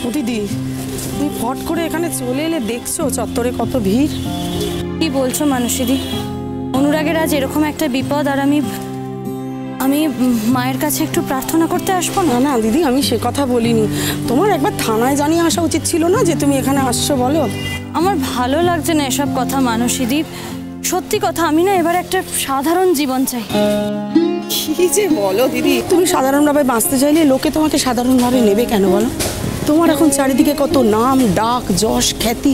ও দিদি, তুমি ফট করে এখানে চলে এলে, দেখছো চত্বরে কত ভিড়। কি বলছো মানুষীদি? অনুরাগের আজ এরকম একটা বিপদ, আর আমি মায়ের কাছে একটু প্রার্থনা করতে আসবো না? না দিদি, আমি সে কথা বলিনি। তোমার একবার থানায় জানিয়ে আসা উচিত ছিল না যে তুমি এখানে আসছো। বলো। আমার ভালো লাগছে না এসব কথা মানুষীদি। সত্যি কথা, আমি না এবার একটা সাধারণ জীবন চাই। কি যে বলো দিদি, তুমি সাধারণভাবে বাঁচতে চাইলে লোকে তোমাকে সাধারণভাবে নেবে কেন বলো? তোমার এখন চারিদিকে কত নাম ডাক যশ খ্যাতি,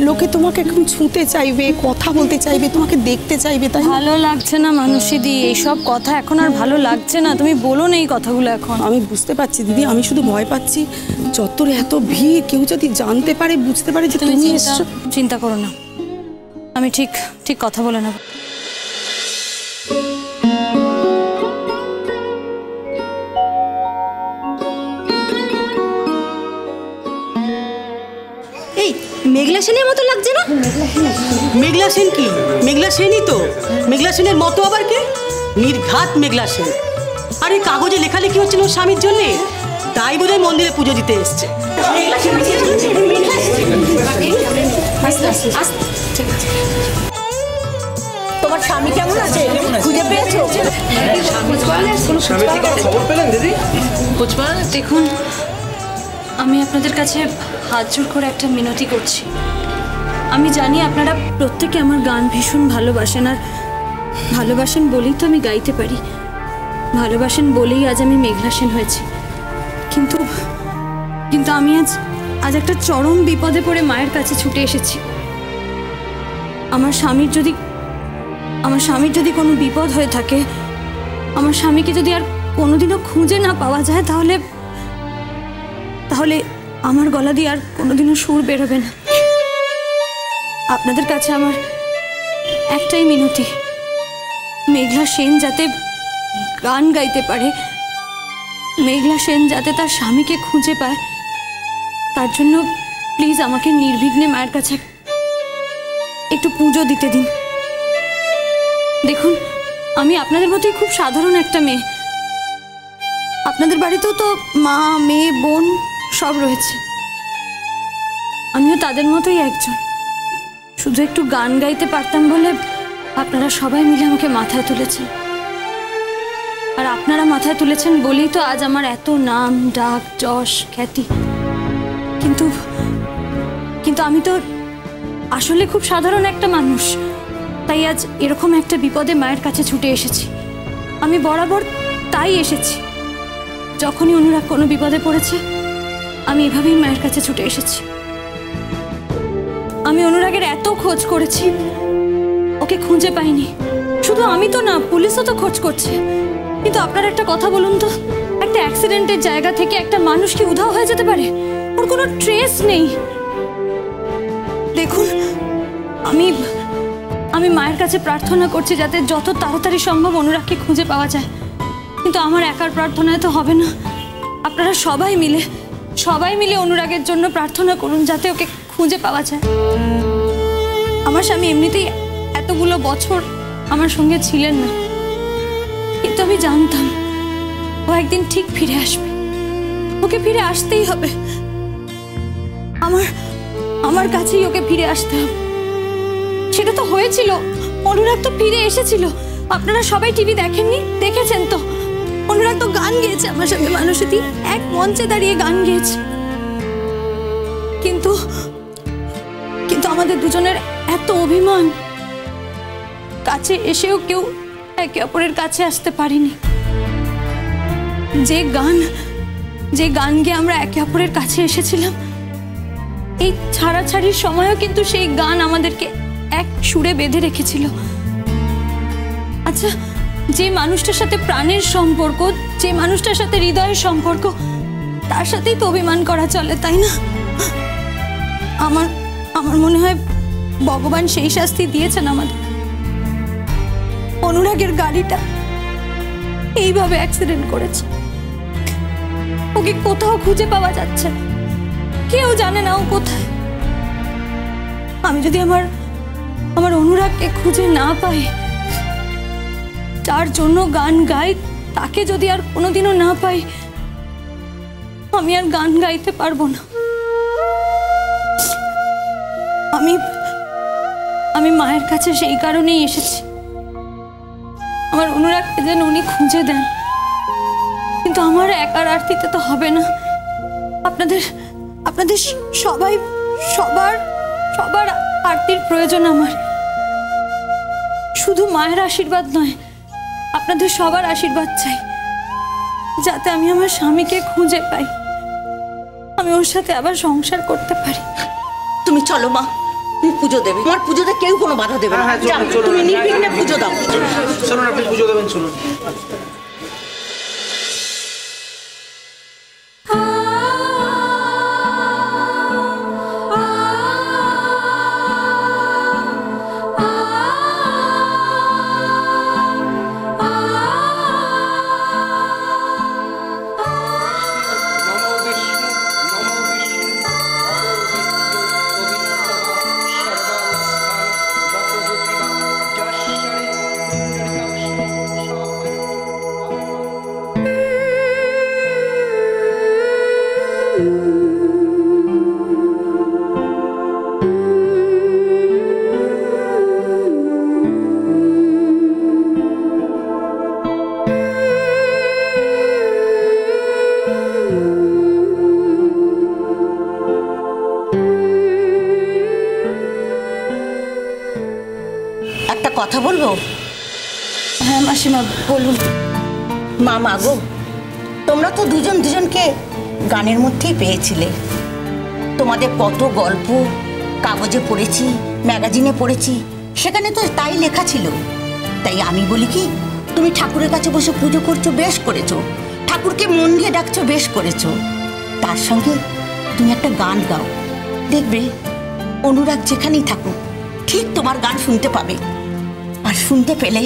লোকে তোমাকে এখন ছুঁতে চাইবে, কথা বলতে চাইবে, তোমাকে দেখতে চাইবে। তাই ভালো লাগছে না মানুষীদি, এইসব কথা এখন আর ভালো লাগছে না। তুমি বলো না এই কথাগুলো এখন। আমি বুঝতে পারছি দিদি, আমি শুধু ভয় পাচ্ছি চত্বরে এত ভিড়, কেউ যদি জানতে পারে, বুঝতে পারে যে তুমি এসছো। চিন্তা করো না, আমি ঠিক ঠিক কথা বলে নেব। এই মেঘলা সেনের মতো লাগছে না? মেঘলা সেন কি? মেঘলা সেনই তো। মেঘলা সেনের মতো আবার কে? নির্ঘাত মেঘলা সেন। আর এই কাগজে লেখালেখি হচ্ছিল ওর স্বামীর জন্যে, তাই বোধহয় মন্দিরে পুজো দিতে এসছে। তোমার স্বামী কেমন আছে? খুঁজে পেয়েছো? দেখুন, আমি আপনাদের কাছে হাত জোড় করে একটা মিনতি করছি। আমি জানি আপনারা প্রত্যেকে আমার গান ভীষণ ভালোবাসেন, আর ভালোবাসেন বলেই তো আমি গাইতে পারি। ভালোবাসেন বলেই আজ আমি মেঘলা সেন হয়েছি। কিন্তু কিন্তু আমি আজ একটা চরম বিপদে পড়ে মায়ের কাছে ছুটে এসেছি। আমার স্বামীর যদি কোনো বিপদ হয়ে থাকে, আমার স্বামীকে যদি আর কোনোদিনও খুঁজে না পাওয়া যায়, তাহলে আমার গলা দিয়ে আর কোনোদিনও সুর বেরোবে না। আপনাদের কাছে আমার একটাই মিনতি, মেঘলা সেন যাতে গান গাইতে পারে, মেঘলা সেন যাতে তার স্বামীকে খুঁজে পায়, তার জন্য প্লিজ আমাকে নির্বিঘ্নে মায়ের কাছে একটু পুজো দিতে দিন। দেখুন, আমি আপনাদের মতোই খুব সাধারণ একটা মেয়ে। আপনাদের বাড়িতেও তো মা মেয়ে বোন সব রয়েছে, আমিও তাদের মতোই একজন। শুধু একটু গান গাইতে পারতাম বলে আপনারা সবাই মিলে আমাকে মাথায় তুলেছেন, আর আপনারা মাথায় তুলেছেন বলেই তো আজ আমার এত নাম ডাক যশ খ্যাতি। কিন্তু আমি তো আসলে খুব সাধারণ একটা মানুষ, তাই আজ এরকম একটা বিপদে মায়ের কাছে ছুটে এসেছি। আমি বরাবর তাই এসেছি, যখনই অনুরাগ কোনো বিপদে পড়েছে আমি এভাবেই মায়ের কাছে ছুটে এসেছি। আমি অনুরাগের এত খোঁজ করেছি, ওকে খুঁজে পাইনি। শুধু আমি তো না, পুলিশও তো খোঁজ করছে। কিন্তু আপনার একটা কথা বলুন তো, একটা অ্যাক্সিডেন্টের জায়গা থেকে একটা মানুষ কি উধাও হয়ে যেতে পারে? ওর কোনো ট্রেস নেই। দেখুন, আমি মায়ের কাছে প্রার্থনা করছি যাতে যত তাড়াতাড়ি সম্ভব অনুরাগকে খুঁজে পাওয়া যায়। কিন্তু আমার একার প্রার্থনায় তো হবে না। আপনারা সবাই মিলে অনুরাগের জন্য প্রার্থনা করুন যাতে ওকে খুঁজে পাওয়া যায়। আমার স্বামী এমনিতেই এতগুলো বছর আমার সঙ্গে ছিলেন না, কিন্তু আমি জানতাম ও একদিন ঠিক ফিরে আসবে। ওকে ফিরে আসতেই হবে, আমার কাছেই ওকে ফিরে আসতে হবে। সেটা তো হয়েছিল, অনুরাগ তো ফিরে এসেছিল। আপনারা সবাই টিভি দেখেননি? দেখেছেন তো? অনুরাগ তো গান গেয়েছে আমার সাথে, মানুষীদি এক মঞ্চে দাঁড়িয়ে গান গেয়েছে। কিন্তু আমাদের দুজনের এত অভিমান, কাছে এসেও কেউ একে অপরের কাছে আসতে পারিনি। যে গান গেয়ে আমরা একে অপরের কাছে এসেছিলাম, এই ছাড়াছাড়ির সময়ও কিন্তু সেই গান আমাদেরকে এক সুরে বেঁধে রেখেছিল। আচ্ছা, যে মানুষটার সাথে প্রাণের সম্পর্ক, যে মানুষটার সাথে হৃদয়ের সম্পর্ক, তার সাথেই তো অভিমান করা চলে, তাই না? আমার মনে হয় ভগবান সেই শাস্তি দিয়েছেন আমাদের। অনুরাগের গাড়িটা এইভাবে অ্যাক্সিডেন্ট করেছে, ওকে কোথাও খুঁজে পাওয়া যাচ্ছে না, কেউ জানে না ও কোথায়। আমি যদি আমার অনুরাগকে খুঁজে না পাই, যার জন্য গান গাই, তাকে যদি আর কোনোদিনও না পাই, আমি আর গান গাইতে পারবো না। আমি আমি মায়ের কাছে সেই কারণেই এসেছি, আমার অনুরাগকে যেন উনি খুঁজে দেন। কিন্তু আমার একার আরতিতে তো হবে না, আপনাদের আপনাদের সবাই সবার সবার আরতির প্রয়োজন আমার। শুধু মায়ের আশীর্বাদ নয়, আপনাদের সবার আশীর্বাদ চাই, যাতে আমি আমার স্বামীকে খুঁজে পাই, আমি ওর সাথে আবার সংসার করতে পারি। তুমি চলো মা, তুমি পুজো দেবে। আমার পুজোতে কেউ কোনো বাধা দেবে না। যাও, তুমি নির্বিঘ্নে পুজো দাও। শুনুন, আপনি পুজো দেবেন, শুনুন। একটা কথা বলবো? হ্যাঁ মাসিমা, বলুন। মা গো, তোমরা তো দুজন দুজনকে গানের মধ্যেই পেয়েছিলে। তোমাদের কত গল্প কাগজে পড়েছি, ম্যাগাজিনে পড়েছি, সেখানে তো তাই লেখা ছিল। তাই আমি বলি কি, তুমি ঠাকুরের কাছে বসে পুজো করছো, বেশ করেছো। ঠাকুরকে মন দিয়ে ডাকছো, বেশ করেছো। তার সঙ্গে তুমি একটা গান গাও, দেখবে অনুরাগ যেখানেই থাকুক ঠিক তোমার গান শুনতে পাবে। আর শুনতে পেলে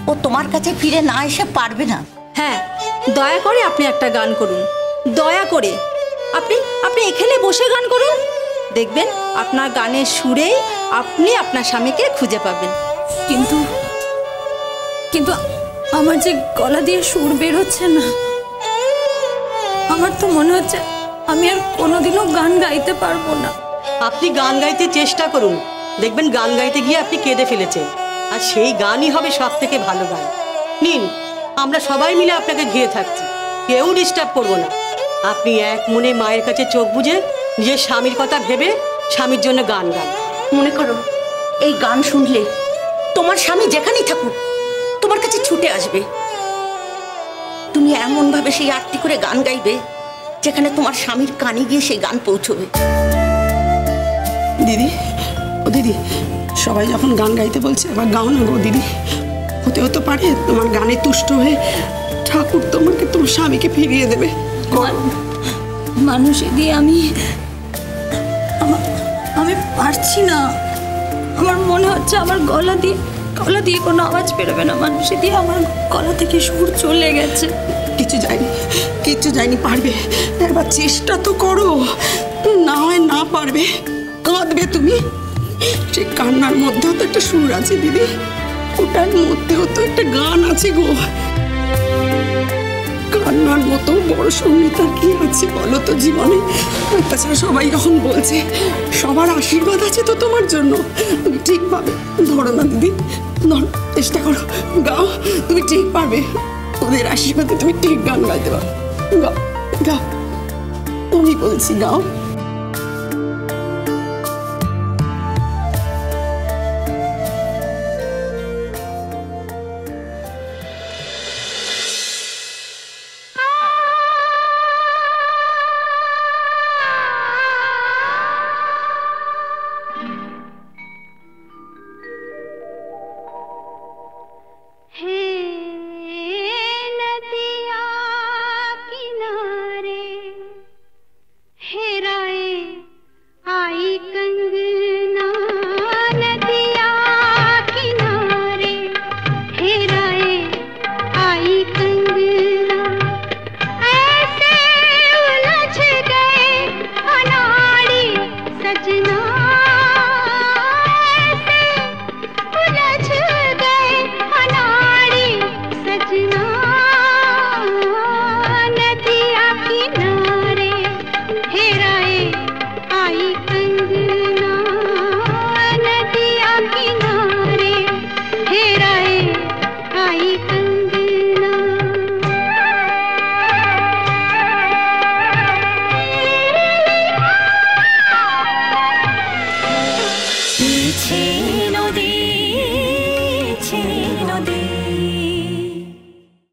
ও তোমার কাছে ফিরে না এসে পারবে না। হ্যাঁ, দয়া করে আপনি একটা গান করুন, দয়া করে আপনি আপনি এখানে বসে গান করুন, দেখবেন আপনার গানের সুরেই আপনি আপনার স্বামীকে খুঁজে পাবেন। কিন্তু কিন্তু আমার যে গলা দিয়ে সুর বের হচ্ছে না, আমার তো মনে হচ্ছে আমি আর কোনোদিনও গান গাইতে পারবো না। আপনি গান গাইতে চেষ্টা করুন, দেখবেন গান গাইতে গিয়ে আপনি কেঁদে ফেলেছেন, আর সেই গানই হবে সব থেকে ভালো গান। নিন, আমরা সবাই মিলে আপনাকে ঘিরে থাকছি, কেউ ডিস্টার্ব করবো না। আপনি এক মনে মায়ের কাছে চোখ বুজে নিজের স্বামীর কথা ভেবে স্বামীর জন্য গান গান। মনে করো এই গান শুনলে তোমার স্বামী যেখানেই থাকুক তোমার কাছে ছুটে আসবে। তুমি এমন ভাবে সেই আরতি করে গান গাইবে যেখানে তোমার স্বামীর কানে গিয়ে সেই গান পৌঁছবে। দিদি, ও দিদি, সবাই যখন গান গাইতে বলছে আবার গাও না গো দিদি। হতে হতে পারে তোমার গানে তুষ্ট হয়ে ঠাকুর তোমাকে তোমার স্বামীকে ফিরিয়ে দেবে। মানুষ দিয়ে আমি পারছি না, আমার মনে হচ্ছে আমার গলা দিয়ে কোনো আওয়াজ বেরোবে না। মানুষ দিয়ে আমার গলা থেকে সুর চলে গেছে। কিচ্ছু যায়নি, পারবে। একবার চেষ্টা তো করো, না হয় না পারবে, কাঁদবে তুমি। সে কান্নার মধ্যেও তো একটা সুর আছে দিদি, ওটার মধ্যেও তো একটা গান আছে গো। কান্নার মতো বড় সঙ্গীতা কি আছে বলো তো জীবনে? তাছাড়া সবাই যখন বলছে, সবার আশীর্বাদ আছে তো তোমার জন্য, তুমি ঠিক পাবে। ধরো না দিদি, ধরো, চেষ্টা করো, গাও, তুমি ঠিক পারবে। ওদের আশীর্বাদে তুমি ঠিক গান গাইতে পারো। গাও গাও, তুমি বলছি গাও।